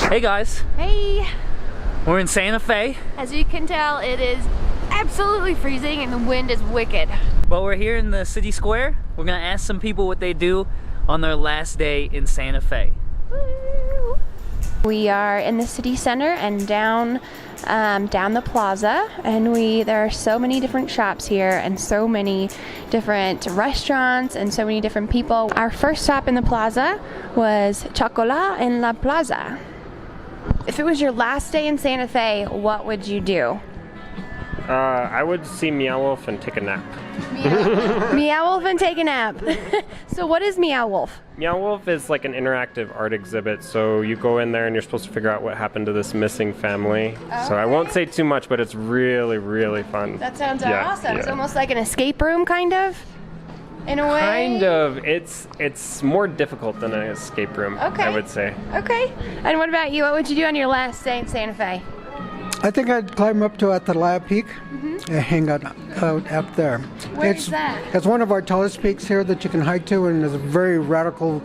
Hey guys. Hey. We're in Santa Fe. As you can tell, it is absolutely freezing and the wind is wicked. But we're here in the city square. We're gonna ask some people what they do on their last day in Santa Fe. Woo. We are in the city center and down the plaza, and there are so many different shops here and so many different restaurants and so many different people. Our first stop in the plaza was Chocolat en la Plaza. If it was your last day in Santa Fe, what would you do? I would see Meow Wolf and take a nap. Meow Wolf and take a nap. So what is Meow Wolf? Meow Wolf is like an interactive art exhibit. So you go in there and you're supposed to figure out what happened to this missing family. Okay. So I won't say too much, but it's really, really fun. That sounds awesome. Yeah. It's almost like an escape room, kind of, in a way? Kind of. It's more difficult than an escape room, okay. I would say. Okay. And what about you? What would you do on your last day in Santa Fe? I think I'd climb up to Attribution Peak and hang out up there. Where is that? It's one of our tallest peaks here that you can hike to, and it's a very radical,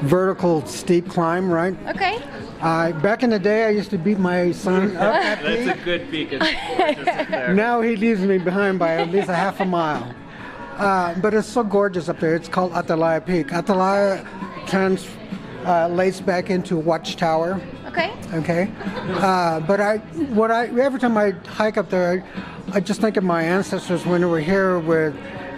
vertical, steep climb, right? Okay. Back in the day, I used to beat my son up that peak. That's a good peak. It's there. Now he leaves me behind by at least a half a mile. But it's so gorgeous up there. It's called Attribution Peak. Attribution translates back into Watchtower. Okay. Okay. But every time I hike up there, I just think of my ancestors when they were here with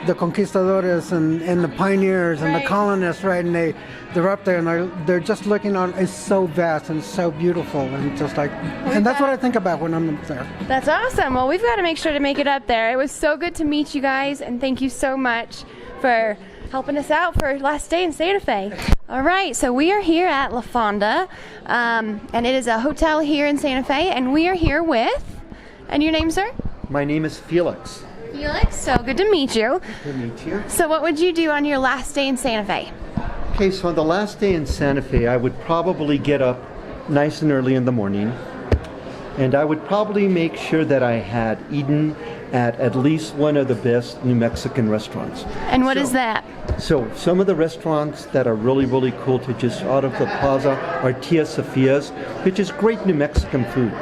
the conquistadores and the pioneers and the colonists, right? And they're up there and they're just looking on. It's so vast and so beautiful, and just like, and that's what I think about when I'm up there. That's awesome. Well, we've got to make sure to make it up there. It was so good to meet you guys, and thank you so much for helping us out for last day in Santa Fe. All right, so we are here at La Fonda, and it is a hotel here in Santa Fe, and we are here with, and your name, sir? My name is Felix. Felix, so good to meet you. Good to meet you. So what would you do on your last day in Santa Fe? Okay, so on the last day in Santa Fe, I would probably get up nice and early in the morning, and I would probably make sure that I had eaten at least one of the best New Mexican restaurants. And what is that? So some of the restaurants that are really, really cool to just out of the plaza are Tia Sofia's, which is great New Mexican food.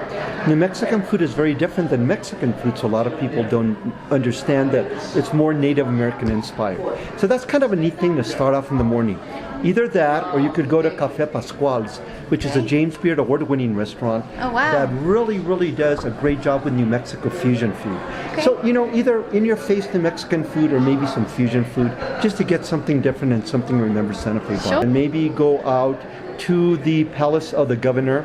New Mexican food is very different than Mexican food, so a lot of people don't understand that it's more Native American inspired. So that's kind of a neat thing to start off in the morning. Either that, or you could go to Café Pasqual's, which is a James Beard award-winning restaurant that really, really does a great job with New Mexico fusion food. Okay. So, either in-your-face New Mexican food or maybe some fusion food, just to get something different and something to remember Santa Fe by. Sure. And maybe go out to the Palace of the Governor,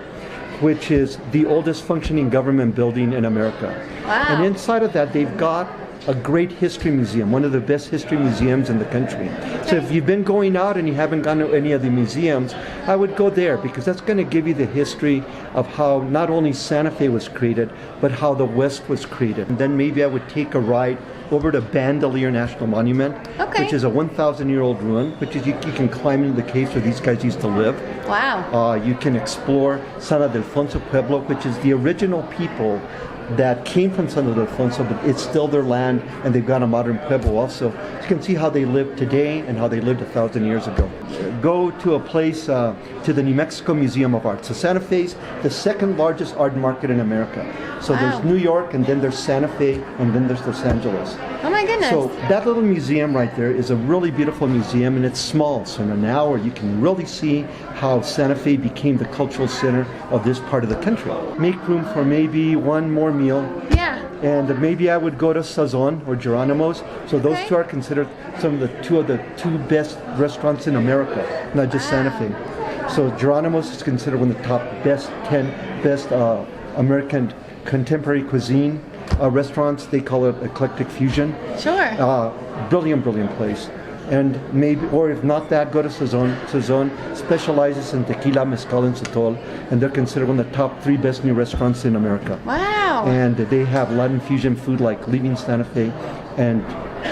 which is the oldest functioning government building in America. Wow. And inside of that, they've got a great history museum, one of the best history museums in the country. So if you've been going out and you haven't gone to any of the museums, I would go there, because that's going to give you the history of how not only Santa Fe was created, but how the West was created. And then maybe I would take a ride over to Bandelier National Monument, which is a 1,000-year-old ruin, which is you can climb into the caves where these guys used to live. Wow. You can explore San Ildefonso Pueblo, which is the original people that came from San Ildefonso, but it's still their land, and they've got a modern pueblo also. So you can see how they live today and how they lived 1,000 years ago. Go to a place, to the New Mexico Museum of Art. So Santa Fe's the second largest art market in America. So there's New York, and then there's Santa Fe, and then there's Los Angeles. Oh my goodness. So that little museum right there is a really beautiful museum, and it's small. So in an hour you can really see how Santa Fe became the cultural center of this part of the country. Make room for maybe one more meal. Yeah. And maybe I would go to Sazon or Geronimo's. So those two are considered some of the two best restaurants in America, not just Santa Fe. So Geronimo's is considered one of the top 10 best American contemporary cuisine restaurants. They call it eclectic fusion. Sure. Brilliant place. And maybe, or if not that, go to Sazon. Sazon specializes in tequila, mezcal, and sotol, and they're considered one of the top 3 best new restaurants in America. Wow. And they have Latin fusion food, like leaving Santa Fe and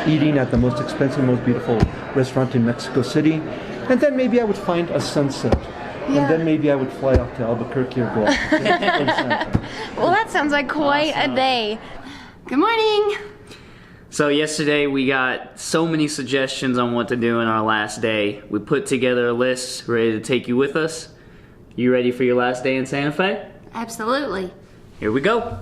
eating at the most expensive, most beautiful restaurant in Mexico City. And then maybe I would find a sunset. Yeah. And then maybe I would fly out to Albuquerque or go Well, that sounds like quite a day. Good morning. So yesterday we got so many suggestions on what to do in our last day. We put together a list ready to take you with us. You ready for your last day in Santa Fe? Absolutely. Here we go.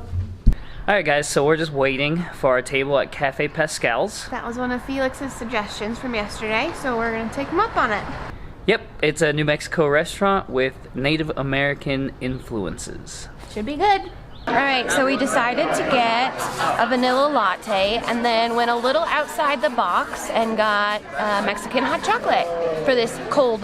Alright guys, so we're just waiting for our table at Cafe Pasqual's. That was one of Felix's suggestions from yesterday, so we're gonna take him up on it. Yep, it's a New Mexico restaurant with Native American influences. Should be good. Alright, so we decided to get a vanilla latte and then went a little outside the box and got Mexican hot chocolate for this cold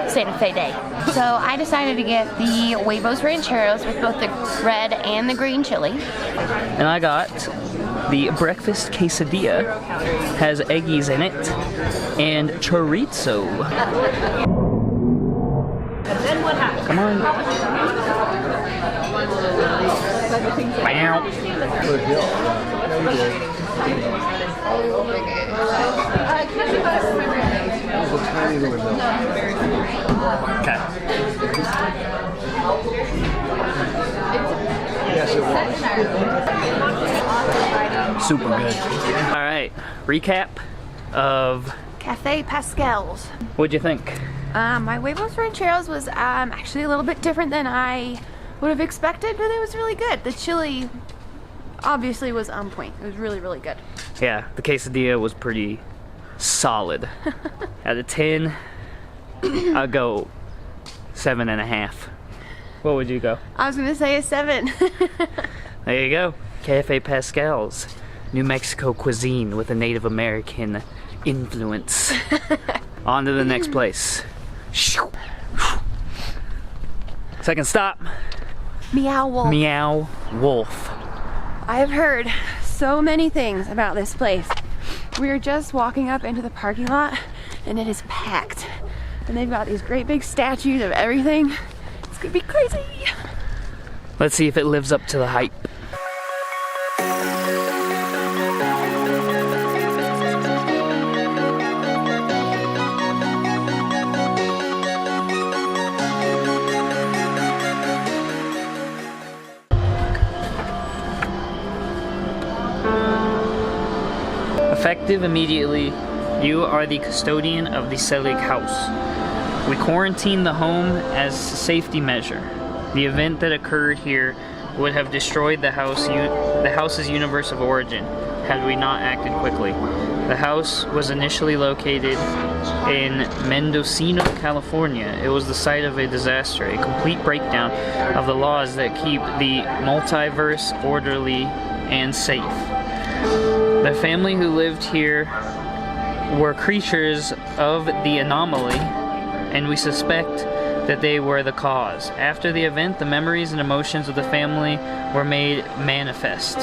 Santa Fe day. So I decided to get the huevos rancheros with both the red and the green chili. And I got the breakfast quesadilla, has eggies in it, and chorizo. Come on. Meow. Okay. Super good. All right, recap of Cafe Pasqual's. What'd you think? My huevos rancheros was actually a little bit different than I would have expected, but it was really good. The chili obviously was on point. It was really, really good. Yeah, the quesadilla was pretty solid. Out of 10, I'll go 7.5. What would you go? I was gonna say a 7. There you go. Cafe Pasqual's, New Mexico cuisine with a Native American influence. On to the next place. Second stop. Meow Wolf. Meow Wolf. I have heard so many things about this place. We are just walking up into the parking lot and it is packed. And they've got these great big statues of everything. It's gonna be crazy. Let's see if it lives up to the hype. Effective immediately, you are the custodian of the Selig house. We quarantine the home as a safety measure. The event that occurred here would have destroyed the house's universe of origin had we not acted quickly. The house was initially located in Mendocino, California. It was the site of a disaster, a complete breakdown of the laws that keep the multiverse orderly and safe. The family who lived here were creatures of the anomaly, and we suspect that they were the cause. After the event, the memories and emotions of the family were made manifest.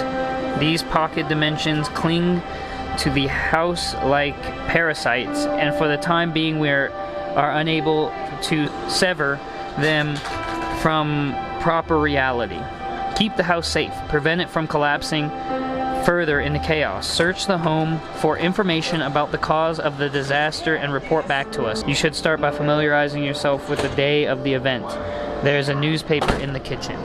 These pocket dimensions cling to the house like parasites, and for the time being we are unable to sever them from proper reality. Keep the house safe, prevent it from collapsing further into chaos. Search the home for information about the cause of the disaster and report back to us. You should start by familiarizing yourself with the day of the event. There's a newspaper in the kitchen.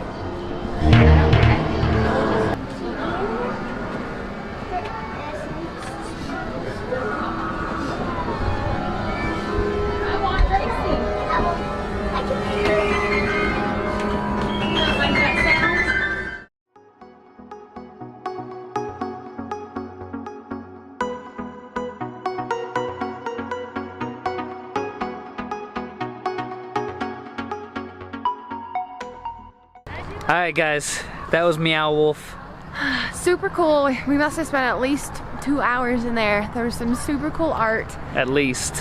Alright guys, that was Meow Wolf. Super cool. We must have spent at least 2 hours in there. There was some super cool art. At least.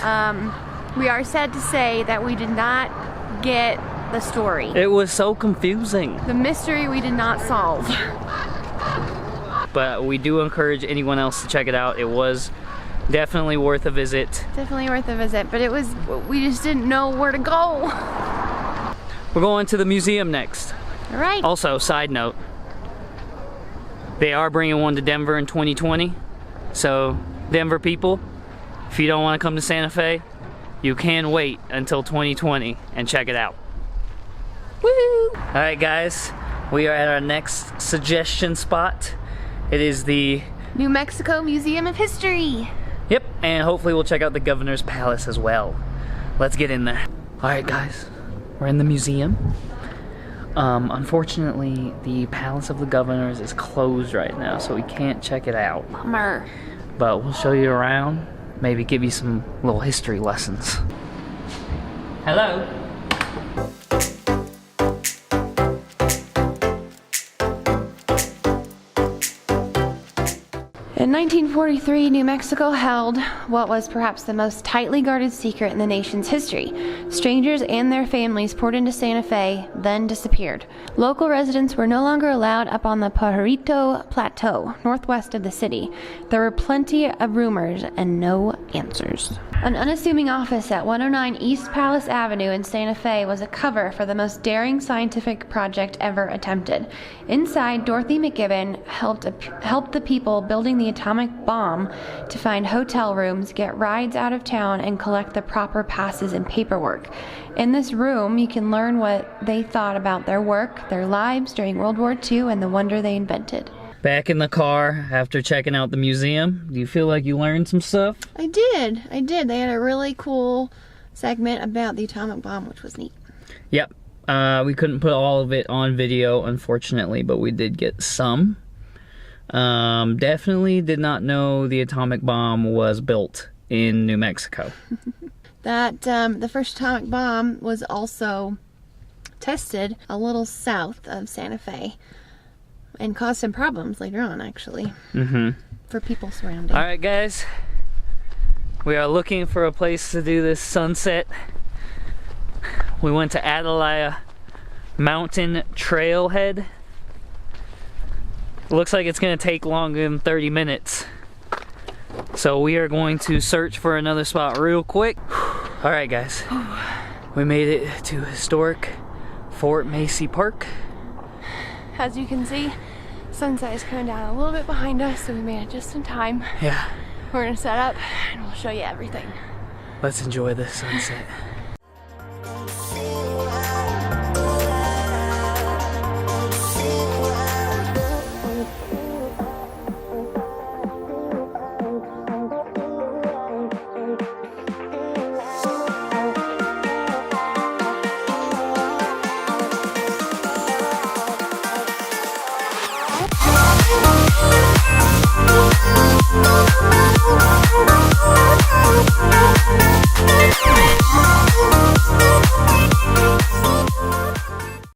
We are sad to say that we did not get the story. It was so confusing. The mystery we did not solve. But we do encourage anyone else to check it out. It was definitely worth a visit. Definitely worth a visit, but we just didn't know where to go. We're going to the museum next. All right. Also, side note, they are bringing one to Denver in 2020. So, Denver people, if you don't want to come to Santa Fe, you can wait until 2020 and check it out. Woo! All right, guys, we are at our next suggestion spot. It is the New Mexico Museum of History. Yep, and hopefully we'll check out the Governor's Palace as well. Let's get in there. All right, guys, We're in the museum. Unfortunately, the Palace of the Governors is closed right now, so we can't check it out. Bummer. But we'll show you around, maybe give you some little history lessons. Hello. In 1943, New Mexico held what was perhaps the most tightly guarded secret in the nation's history. Strangers and their families poured into Santa Fe, then disappeared. Local residents were no longer allowed up on the Pajarito Plateau, northwest of the city. There were plenty of rumors and no answers. An unassuming office at 109 East Palace Avenue in Santa Fe was a cover for the most daring scientific project ever attempted. Inside, Dorothy McGibbon helped the people building the atomic bomb to find hotel rooms, get rides out of town, and collect the proper passes and paperwork. In this room, you can learn what they thought about their work, their lives during World War II, and the wonder they invented. Back in the car after checking out the museum. Do you feel like you learned some stuff? I did. They had a really cool segment about the atomic bomb, which was neat. Yep. We couldn't put all of it on video, unfortunately, but we did get some. Definitely did not know the atomic bomb was built in New Mexico. That the first atomic bomb was also tested a little south of Santa Fe and caused some problems later on, actually, for people surrounding. All right, guys, we are looking for a place to do this sunset. We went to Atalaya Mountain Trailhead. Looks like it's gonna take longer than 30 minutes. So we are going to search for another spot real quick. All right, guys, we made it to historic Fort Marcy Park. As you can see, sunset is coming down a little bit behind us, so we made it just in time. Yeah, We're gonna set up and we'll show you everything. let's enjoy this sunset.